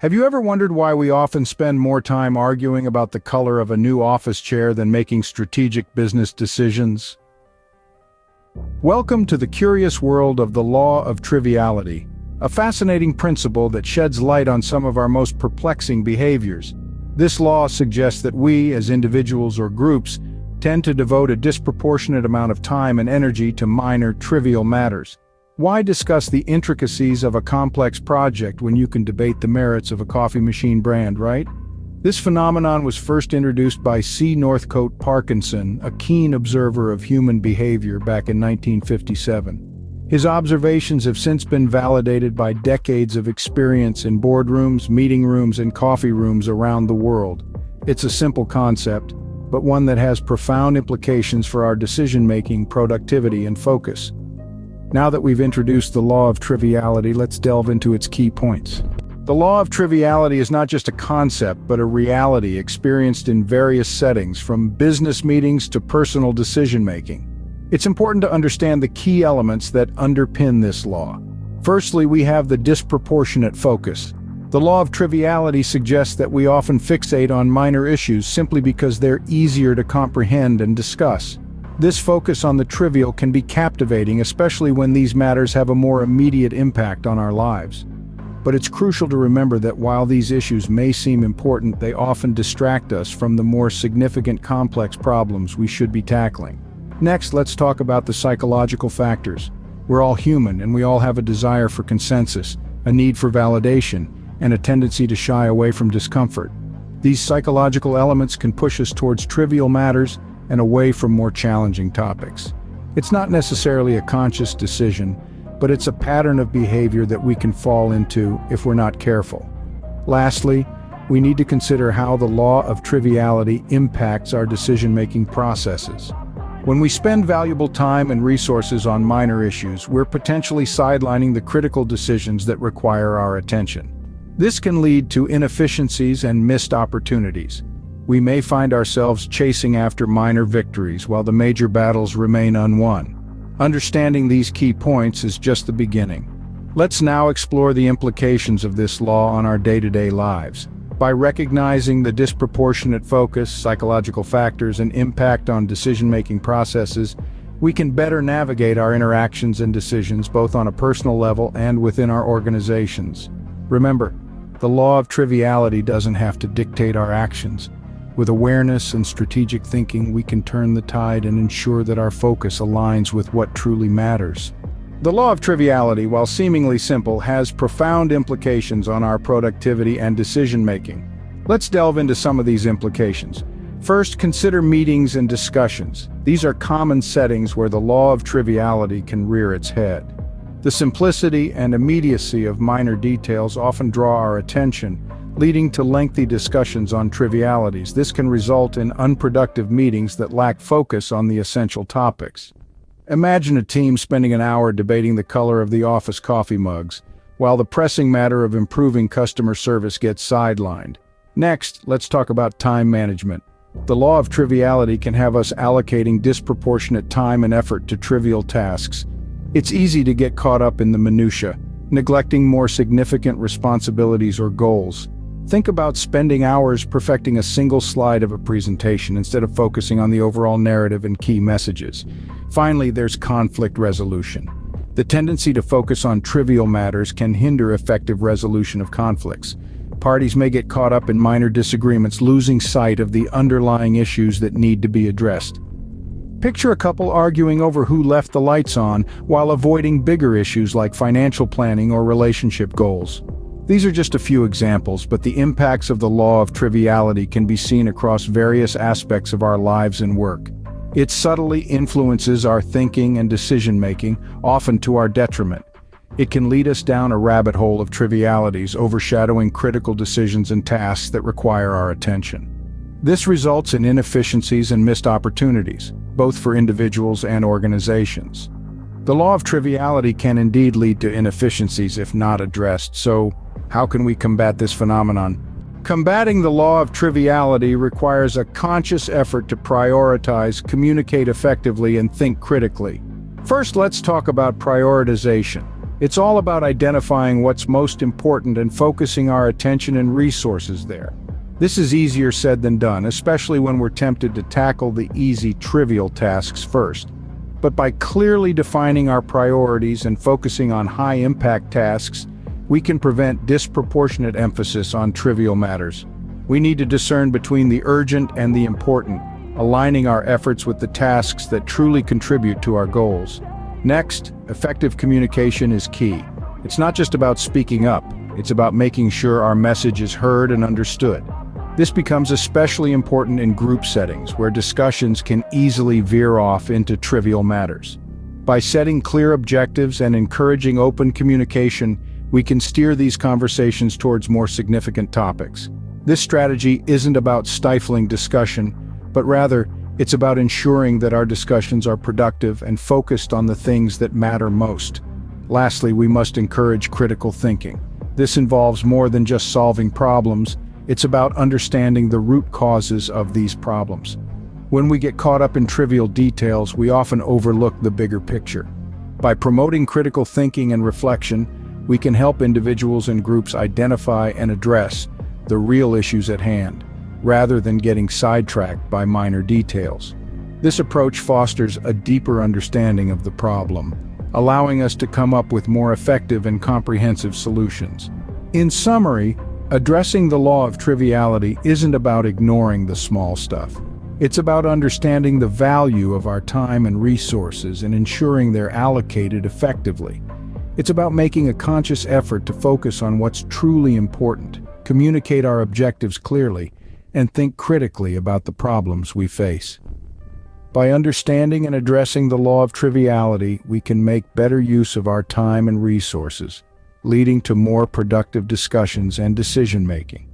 Have you ever wondered why we often spend more time arguing about the color of a new office chair than making strategic business decisions? Welcome to the curious world of the Law of Triviality, a fascinating principle that sheds light on some of our most perplexing behaviors. This law suggests that we, as individuals or groups, tend to devote a disproportionate amount of time and energy to minor, trivial matters. Why discuss the intricacies of a complex project when you can debate the merits of a coffee machine brand, right? This phenomenon was first introduced by Northcote Parkinson, a keen observer of human behavior back in 1957. His observations have since been validated by decades of experience in boardrooms, meeting rooms, and coffee rooms around the world. It's a simple concept, but one that has profound implications for our decision-making, productivity, and focus. Now that we've introduced the Law of Triviality, let's delve into its key points. The Law of Triviality is not just a concept, but a reality experienced in various settings, from business meetings to personal decision-making. It's important to understand the key elements that underpin this law. Firstly, we have the disproportionate focus. The Law of Triviality suggests that we often fixate on minor issues simply because they're easier to comprehend and discuss. This focus on the trivial can be captivating, especially when these matters have a more immediate impact on our lives. But it's crucial to remember that while these issues may seem important, they often distract us from the more significant complex problems we should be tackling. Next, let's talk about the psychological factors. We're all human, and we all have a desire for consensus, a need for validation, and a tendency to shy away from discomfort. These psychological elements can push us towards trivial matters and away from more challenging topics. It's not necessarily a conscious decision, but it's a pattern of behavior that we can fall into if we're not careful. Lastly, we need to consider how the Law of Triviality impacts our decision-making processes. When we spend valuable time and resources on minor issues, we're potentially sidelining the critical decisions that require our attention. This can lead to inefficiencies and missed opportunities. We may find ourselves chasing after minor victories while the major battles remain unwon. Understanding these key points is just the beginning. Let's now explore the implications of this law on our day-to-day lives. By recognizing the disproportionate focus, psychological factors, and impact on decision-making processes, we can better navigate our interactions and decisions both on a personal level and within our organizations. Remember, the Law of Triviality doesn't have to dictate our actions. With awareness and strategic thinking, we can turn the tide and ensure that our focus aligns with what truly matters. The Law of Triviality, while seemingly simple, has profound implications on our productivity and decision-making. Let's delve into some of these implications. First, consider meetings and discussions. These are common settings where the Law of Triviality can rear its head. The simplicity and immediacy of minor details often draw our attention, leading to lengthy discussions on trivialities. This can result in unproductive meetings that lack focus on the essential topics. Imagine a team spending an hour debating the color of the office coffee mugs, while the pressing matter of improving customer service gets sidelined. Next, let's talk about time management. The Law of Triviality can have us allocating disproportionate time and effort to trivial tasks. It's easy to get caught up in the minutiae, neglecting more significant responsibilities or goals. Think about spending hours perfecting a single slide of a presentation instead of focusing on the overall narrative and key messages. Finally, there's conflict resolution. The tendency to focus on trivial matters can hinder effective resolution of conflicts. Parties may get caught up in minor disagreements, losing sight of the underlying issues that need to be addressed. Picture a couple arguing over who left the lights on while avoiding bigger issues like financial planning or relationship goals. These are just a few examples, but the impacts of the Law of Triviality can be seen across various aspects of our lives and work. It subtly influences our thinking and decision-making, often to our detriment. It can lead us down a rabbit hole of trivialities, overshadowing critical decisions and tasks that require our attention. This results in inefficiencies and missed opportunities, both for individuals and organizations. The Law of Triviality can indeed lead to inefficiencies if not addressed, so how can we combat this phenomenon? Combating the Law of Triviality requires a conscious effort to prioritize, communicate effectively, and think critically. First, let's talk about prioritization. It's all about identifying what's most important and focusing our attention and resources there. This is easier said than done, especially when we're tempted to tackle the easy, trivial tasks first. But by clearly defining our priorities and focusing on high-impact tasks, we can prevent disproportionate emphasis on trivial matters. We need to discern between the urgent and the important, aligning our efforts with the tasks that truly contribute to our goals. Next, effective communication is key. It's not just about speaking up, it's about making sure our message is heard and understood. This becomes especially important in group settings, where discussions can easily veer off into trivial matters. By setting clear objectives and encouraging open communication, we can steer these conversations towards more significant topics. This strategy isn't about stifling discussion, but rather, it's about ensuring that our discussions are productive and focused on the things that matter most. Lastly, we must encourage critical thinking. This involves more than just solving problems. It's about understanding the root causes of these problems. When we get caught up in trivial details, we often overlook the bigger picture. By promoting critical thinking and reflection, we can help individuals and groups identify and address the real issues at hand, rather than getting sidetracked by minor details. This approach fosters a deeper understanding of the problem, allowing us to come up with more effective and comprehensive solutions. In summary, addressing the law of triviality isn't about ignoring the small stuff. It's about understanding the value of our time and resources and ensuring they're allocated effectively. It's about making a conscious effort to focus on what's truly important, communicate our objectives clearly, and think critically about the problems we face. By understanding and addressing the law of triviality, we can make better use of our time and resources, leading to more productive discussions and decision-making.